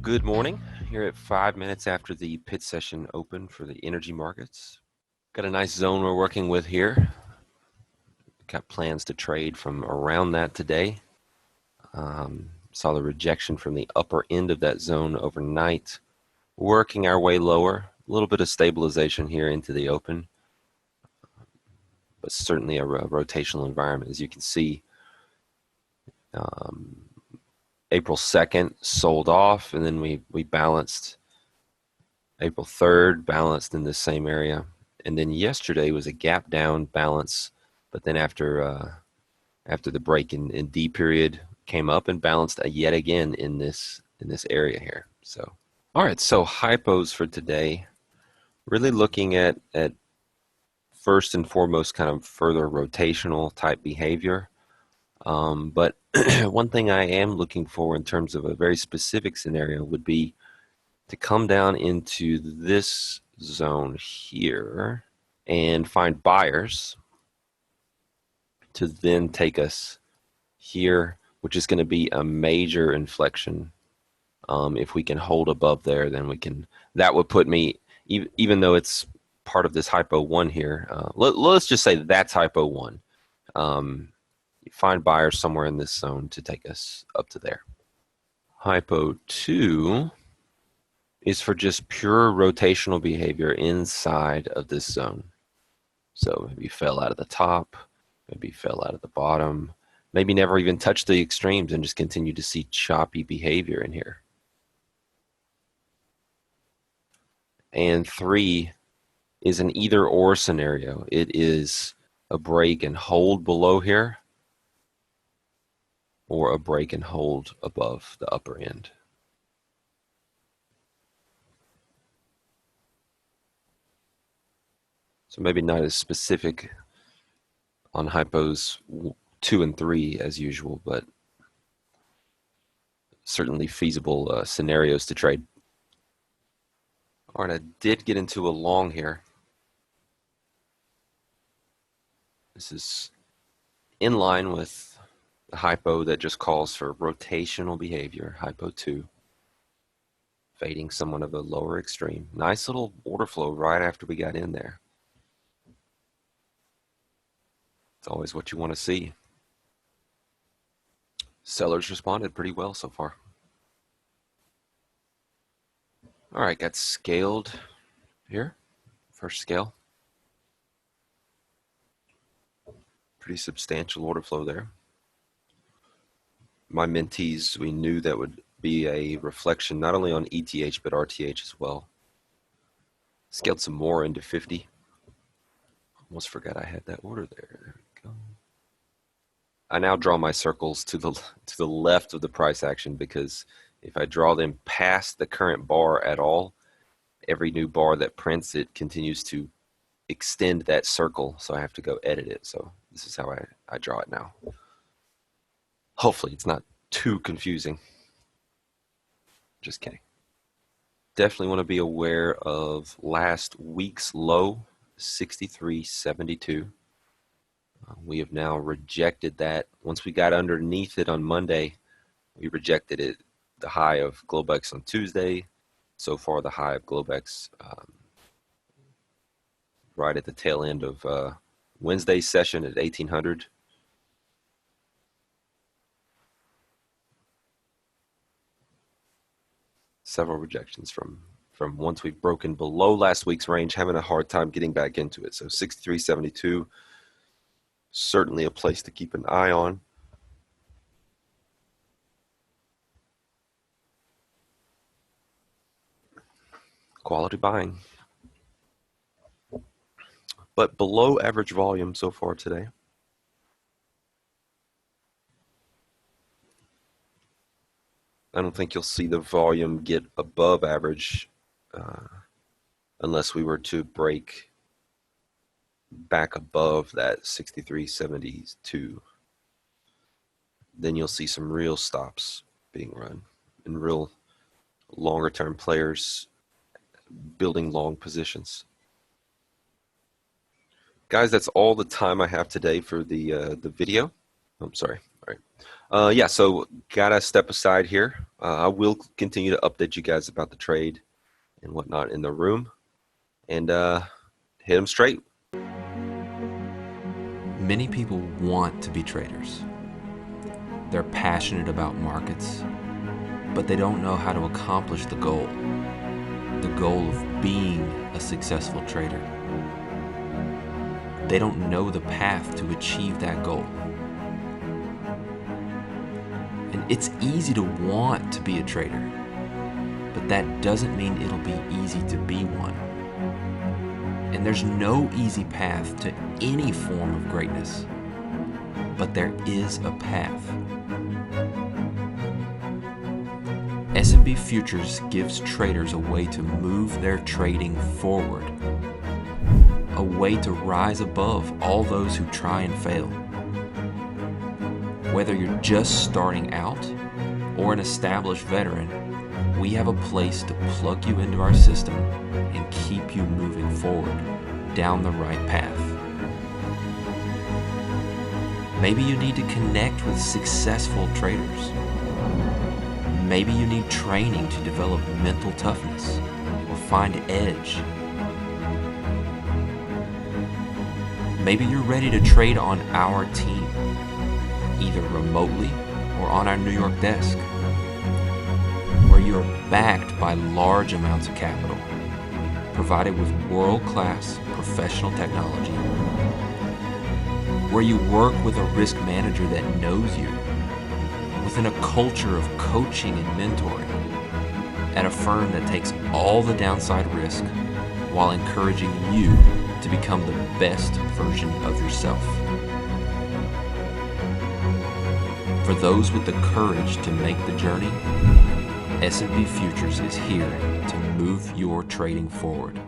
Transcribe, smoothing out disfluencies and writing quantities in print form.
Good morning. Here at 5 minutes after the pit session open for the energy markets. Got a nice zone we're working with here. Got plans to trade from around that today. Saw the rejection from the upper end of that zone overnight. Working our way lower. A little bit of stabilization here into the open. But certainly a rotational environment, as you can see. April 2nd sold off, and then we balanced. April 3rd balanced in the same area, and then yesterday was a gap down balance, but then after the break in D period came up and balanced yet again in this area here. So all right, so hypos for today, really looking at first and foremost kind of further rotational type behavior. But one thing I am looking for in terms of a very specific scenario would be to come down into this zone here and find buyers to then take us here, which is going to be a major inflection. If we can hold above there, then that would put me, even though it's part of this hypo 1 here, let's just say that's hypo 1. Find buyers somewhere in this zone to take us up to there. Hypo 2 is for just pure rotational behavior inside of this zone. So maybe fell out of the top, maybe fell out of the bottom, maybe never even touched the extremes and just continue to see choppy behavior in here. And 3 is an either or scenario. It is a break and hold below here, or a break and hold above the upper end. So maybe not as specific on hypos 2 and 3 as usual, but certainly feasible scenarios to trade. All right, I did get into a long here. This is in line with the hypo that just calls for rotational behavior, hypo 2. Fading someone of a lower extreme. Nice little order flow right after we got in there. It's always what you want to see. Sellers responded pretty well so far. All right, got scaled here. First scale. Pretty substantial order flow there. My mentees, we knew that would be a reflection not only on ETH but RTH as well. Scaled some more into 50. Almost forgot I had that order there. There we go. I now draw my circles to the left of the price action, because if I draw them past the current bar at all, every new bar that prints it continues to extend that circle, so I have to go edit it. So this is how I draw it now. Hopefully it's not too confusing. Just kidding. Definitely want to be aware of last week's low, 63.72. We have now rejected that. Once we got underneath it on Monday, we rejected it. The high of Globex on Tuesday. So far, the high of Globex right at the tail end of Wednesday's session at 1800. Several rejections from once we've broken below last week's range, having a hard time getting back into it. So 63.72, certainly a place to keep an eye on. Quality buying. But below average volume so far today. I don't think you'll see the volume get above average unless we were to break back above that 63.72. Then you'll see some real stops being run and real longer term players building long positions. Guys, that's all the time I have today for the video. I'm sorry, All right. Yeah, so gotta step aside here. I will continue to update you guys about the trade and whatnot in the room, and hit them straight. Many people want to be traders. They're passionate about markets, but they don't know how to accomplish the goal of being a successful trader. They don't know the path to achieve that goal. And it's easy to want to be a trader, but that doesn't mean it'll be easy to be one. And there's no easy path to any form of greatness, but there is a path. S&P Futures gives traders a way to move their trading forward, a way to rise above all those who try and fail. Whether you're just starting out or an established veteran, we have a place to plug you into our system and keep you moving forward down the right path. Maybe you need to connect with successful traders. Maybe you need training to develop mental toughness or find edge. Maybe you're ready to trade on our team, either remotely or on our New York desk, where you are backed by large amounts of capital, provided with world-class professional technology, where you work with a risk manager that knows you, within a culture of coaching and mentoring, at a firm that takes all the downside risk while encouraging you to become the best version of yourself. For those with the courage to make the journey, S&P Futures is here to move your trading forward.